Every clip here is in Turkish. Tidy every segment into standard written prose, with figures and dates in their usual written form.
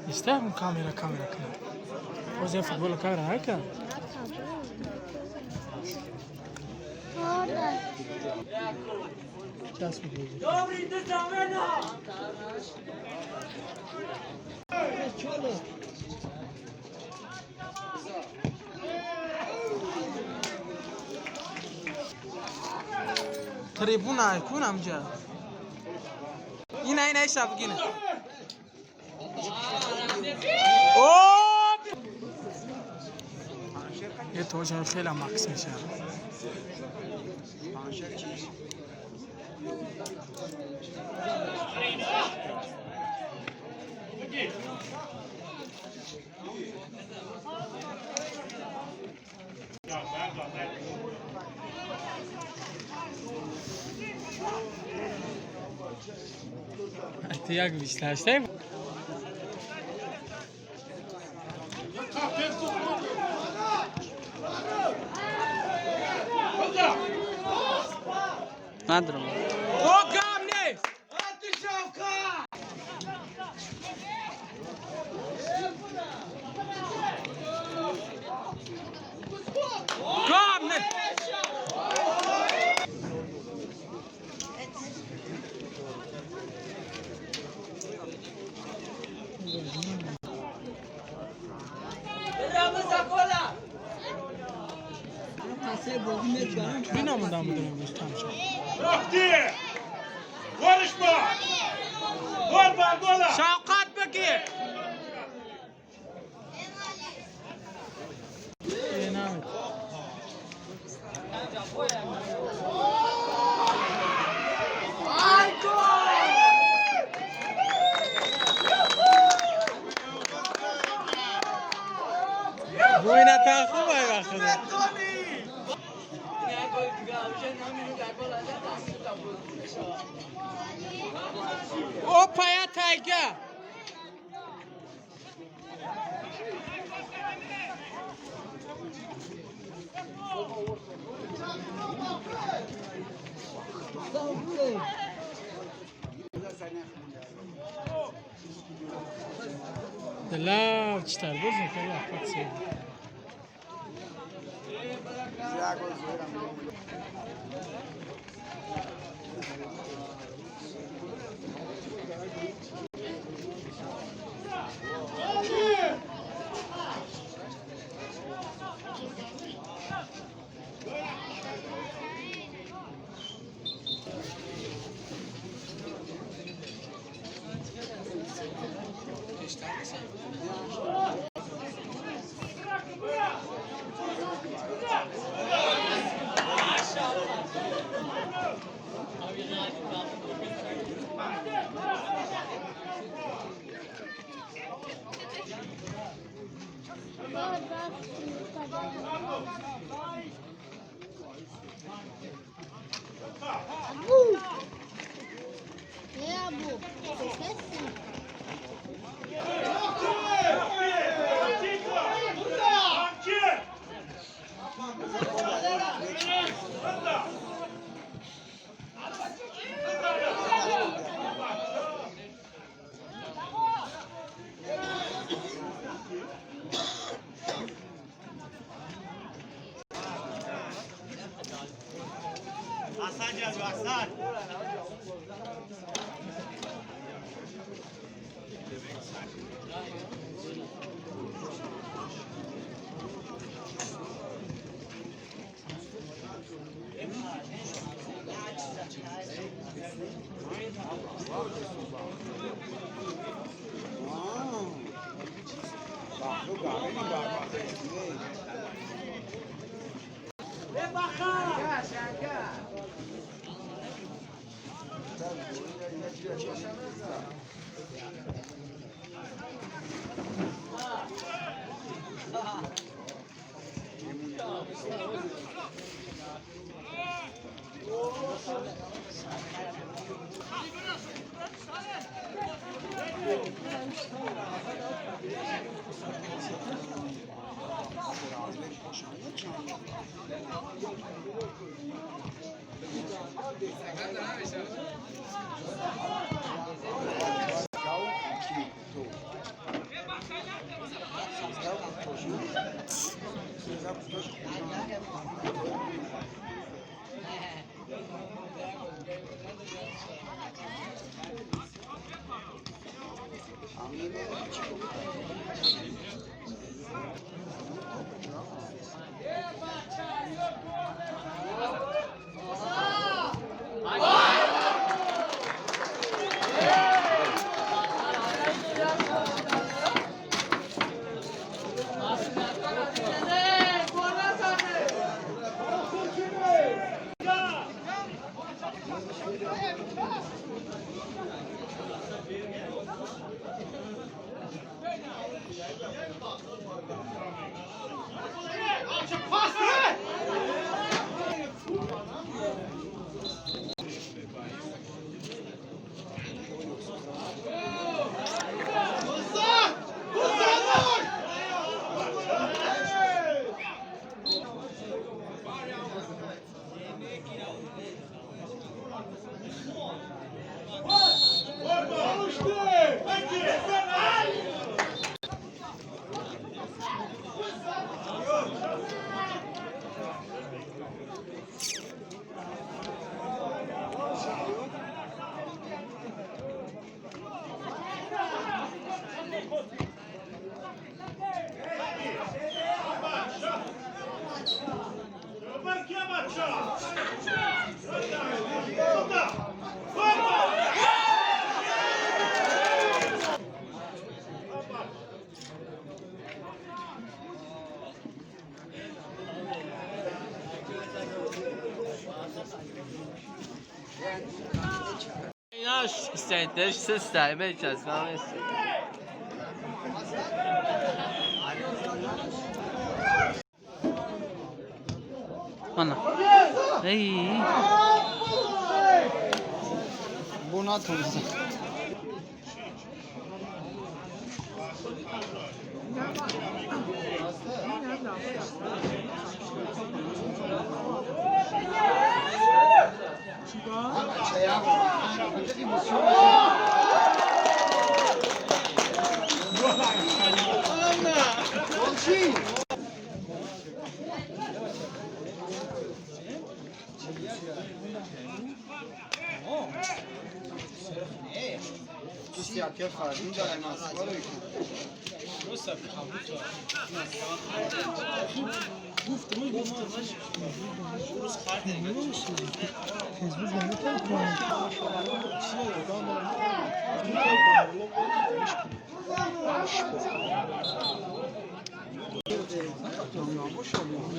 İster mi kamera kına? O zaman futbol kamera harika. Orada. Just bir şey. Dobry, ty zamena! Tribuna يكون am جا. Yine iş yap yine. Hop! ये तो जो खेला मार्क्स में शायद. Ty jak myślałeś, tak? Nadro. O kamnie! Kamnie! Ramız akola! Bina mı damı dönüyoruz tam şu? Bırak diye! Konuşma! Vurma gola! Şavkat peki! Ahmet. Bu oyuna takım var bakalım. Opa ya Tayga. Della çıtar bozun kala patsi. É, amor. Você é sim. Hasan yazıyor Hasan. Nasz też system, będzie znamy. Ana. Ey. Bu ne atıyorsun?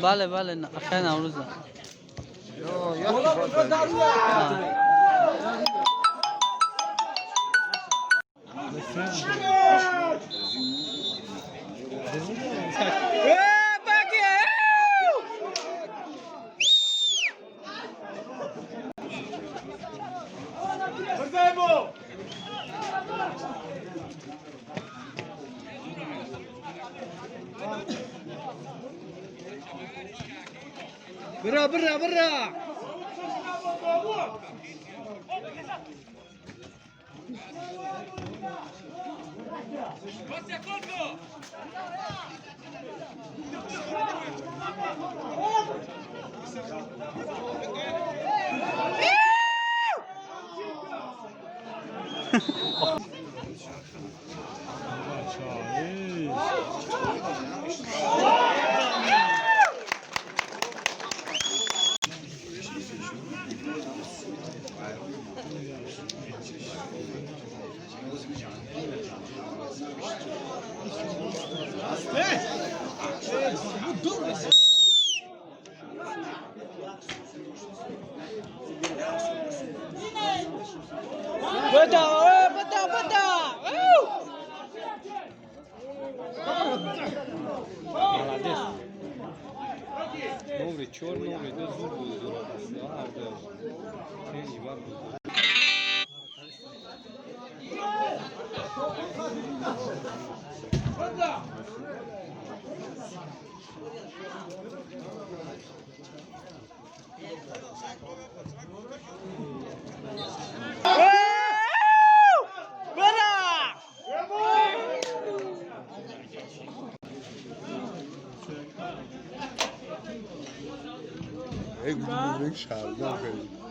بله بله خیلی نوروزه برا برا برا Bada, bada, bada. Молодец. نوری چور نوری دو زور بود هر دو خیلی بر بود Ey gülüyorum şarjdan böyle.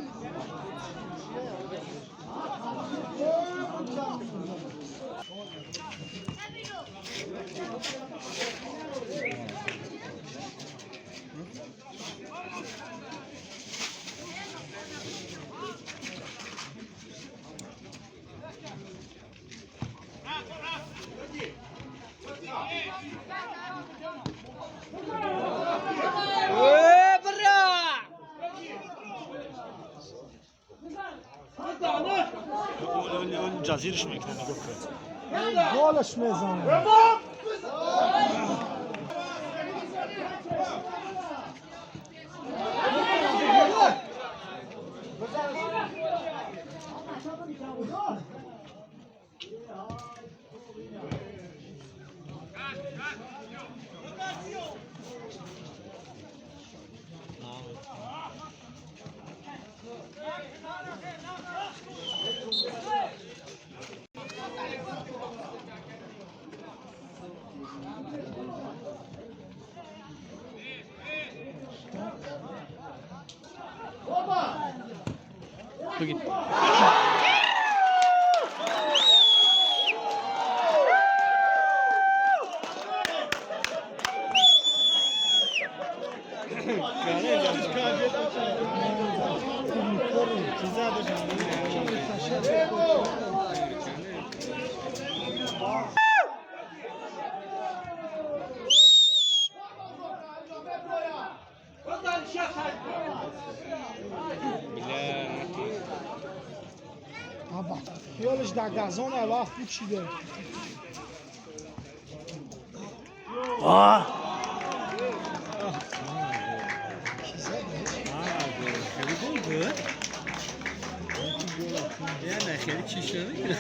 اون جزیرش میکنه نگاه کن گلش میزنه بگید بابا خیالش در گزان وقت پوچیده خیلی گل بود نه خیلی چیش نمیکنه